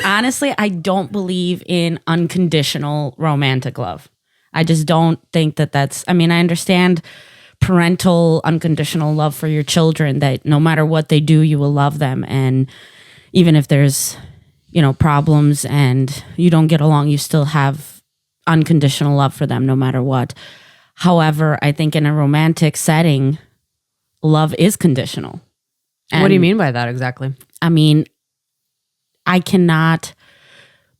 honestly, I don't believe in unconditional romantic love. I just don't think that that's, I mean, I understand parental unconditional love for your children, that no matter what they do, you will love them. And even if there's, problems and you don't get along, you still have unconditional love for them no matter what. However, I think in a romantic setting, love is conditional. What do you mean by that exactly? I mean, I cannot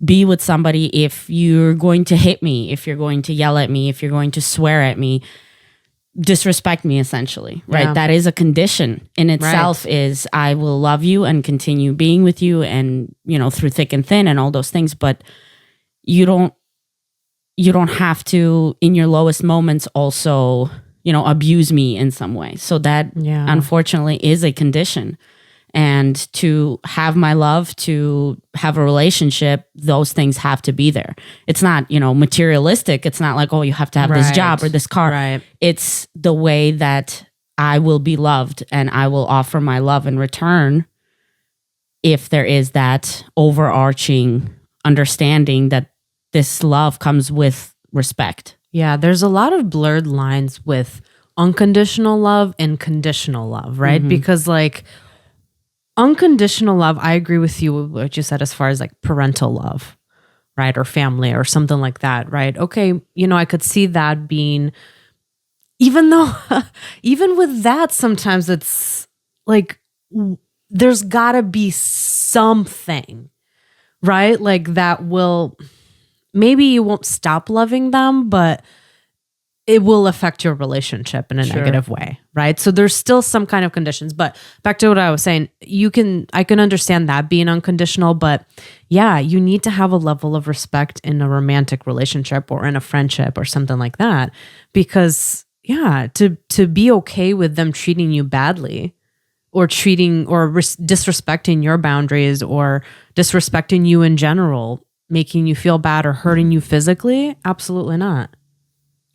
be with somebody if you're going to hit me, if you're going to yell at me, if you're going to swear at me, disrespect me, essentially, right? Yeah. That is a condition in itself. Right. Is I will love you and continue being with you and, through thick and thin and all those things. But you don't have to, in your lowest moments, also, abuse me in some way. So that unfortunately is a condition. And to have my love, to have a relationship, those things have to be there. It's not, materialistic. It's not like, oh, you have to have this job or this car. Right. It's the way that I will be loved and I will offer my love in return if there is that overarching understanding that this love comes with respect. Yeah, there's a lot of blurred lines with unconditional love and conditional love, right? Mm-hmm. Because unconditional love, I agree with you with what you said as far as like parental love, right? Or family or something like that, right? Okay, I could see that being, even with that, sometimes it's like, there's gotta be something, right? Like that will, maybe you won't stop loving them, but it will affect your relationship in a negative way, right? So there's still some kind of conditions, but back to what I was saying, I can understand that being unconditional, but yeah, you need to have a level of respect in a romantic relationship or in a friendship or something like that, because to be okay with them treating you badly or disrespecting your boundaries or disrespecting you in general, making you feel bad or hurting you physically, absolutely not.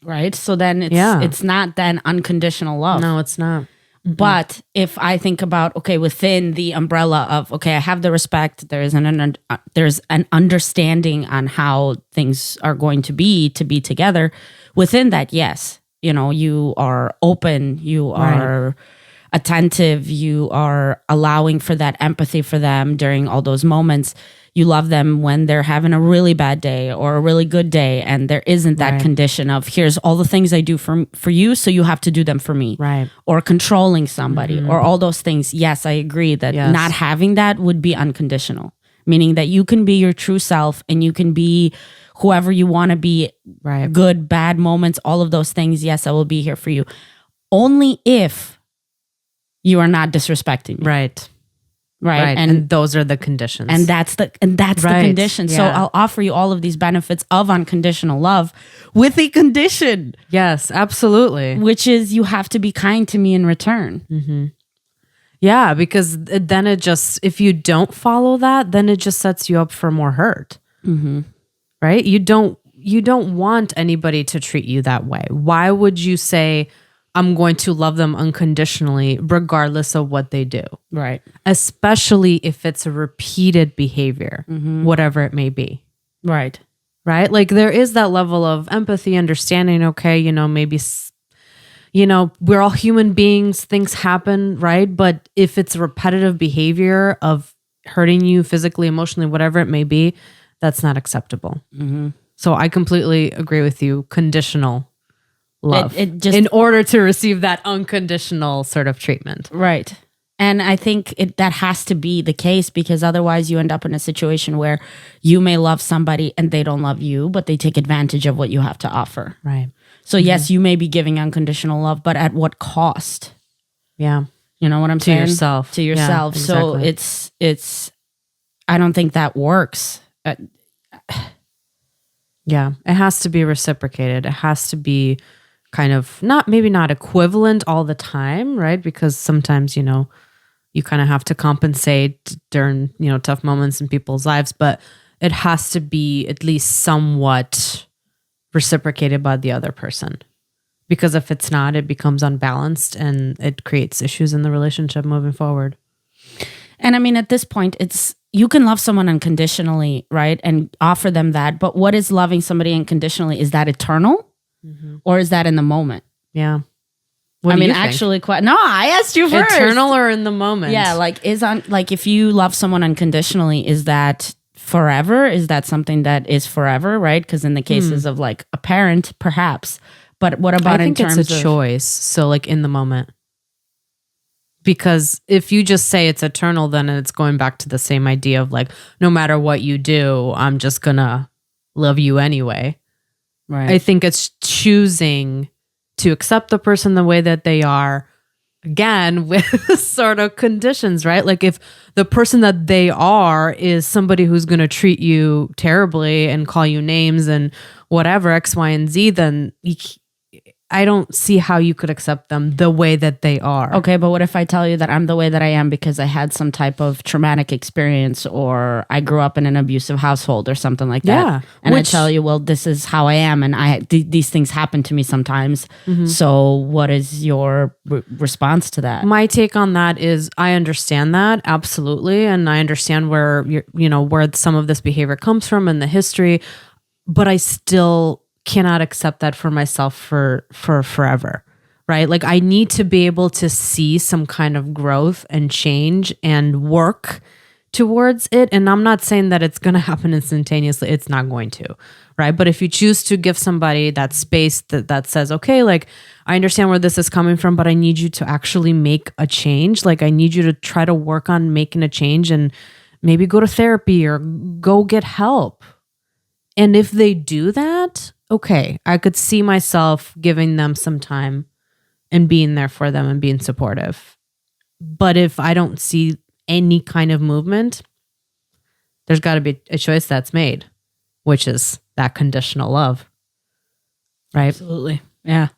Right. So then it's not then unconditional love. No, it's not. Mm-hmm. But if I think about, within the umbrella of, I have the respect, there's an understanding on how things are going to be together. Within that, yes, you are open, you are attentive, you are allowing for that empathy for them during all those moments. You love them when they're having a really bad day or a really good day, and there isn't that condition of, here's all the things I do for you, so you have to do them for me. Right. Or controlling somebody or all those things. Yes, I agree that not having that would be unconditional, meaning that you can be your true self and you can be whoever you want to be. Right. Good, bad moments, all of those things. Yes, I will be here for you. Only if you are not disrespecting me. Right. Right. And those are the conditions. And that's the condition. Yeah. So I'll offer you all of these benefits of unconditional love with a condition. Yes, absolutely. Which is you have to be kind to me in return. Mm-hmm. Yeah, because then if you don't follow that, then it just sets you up for more hurt. Mm-hmm. Right? You don't want anybody to treat you that way. Why would you say, I'm going to love them unconditionally regardless of what they do? Right. Especially if it's a repeated behavior, whatever it may be. Right. Right? Like there is that level of empathy, understanding, okay, maybe, we're all human beings, things happen, right? But if it's a repetitive behavior of hurting you physically, emotionally, whatever it may be, that's not acceptable. Mm-hmm. So I completely agree with you. Conditional love it just, in order to receive that unconditional sort of treatment. Right. And I think that has to be the case, because otherwise you end up in a situation where you may love somebody and they don't love you, but they take advantage of what you have to offer. Right. So yes, you may be giving unconditional love, but at what cost? Yeah. You know what I'm saying? To yourself. To yourself. Yeah, So exactly. it's, I don't think that works. Yeah. It has to be reciprocated. It has to be kind of maybe not equivalent all the time, right? Because sometimes, you kind of have to compensate during, tough moments in people's lives, but it has to be at least somewhat reciprocated by the other person. Because if it's not, it becomes unbalanced and it creates issues in the relationship moving forward. And I mean, at this point, it's you can love someone unconditionally, right? And offer them that. But what is loving somebody unconditionally? Is that eternal or is that in the moment? Yeah. I mean, actually, no, I asked you first. Eternal or in the moment? Yeah. Like if you love someone unconditionally, is that forever? Is that something that is forever? Right. Because in the cases of like a parent, perhaps, but what about I think in terms it's a choice. So like in the moment. Because if you just say it's eternal, then it's going back to the same idea of like, no matter what you do, I'm just gonna love you anyway. Right. I think it's choosing to accept the person the way that they are, again, with sort of conditions, right? Like if the person that they are is somebody who's going to treat you terribly and call you names and whatever, X, Y, and Z, then I don't see how you could accept them the way that they are. Okay, but what if I tell you that I'm the way that I am because I had some type of traumatic experience or I grew up in an abusive household or something like that? Yeah. And I tell you, well, this is how I am and these things happen to me sometimes. So what is your response to that? My take on that is I understand that, absolutely. And I understand where where some of this behavior comes from and the history, but I still cannot accept that for myself for forever, right? Like I need to be able to see some kind of growth and change and work towards it. And I'm not saying that it's going to happen instantaneously. It's not going to, right? But if you choose to give somebody that space that says, okay, like I understand where this is coming from, but I need you to actually make a change. Like I need you to try to work on making a change and maybe go to therapy or go get help. And if they do that, okay, I could see myself giving them some time and being there for them and being supportive. But if I don't see any kind of movement, there's got to be a choice that's made, which is that conditional love. Right? Absolutely. Yeah.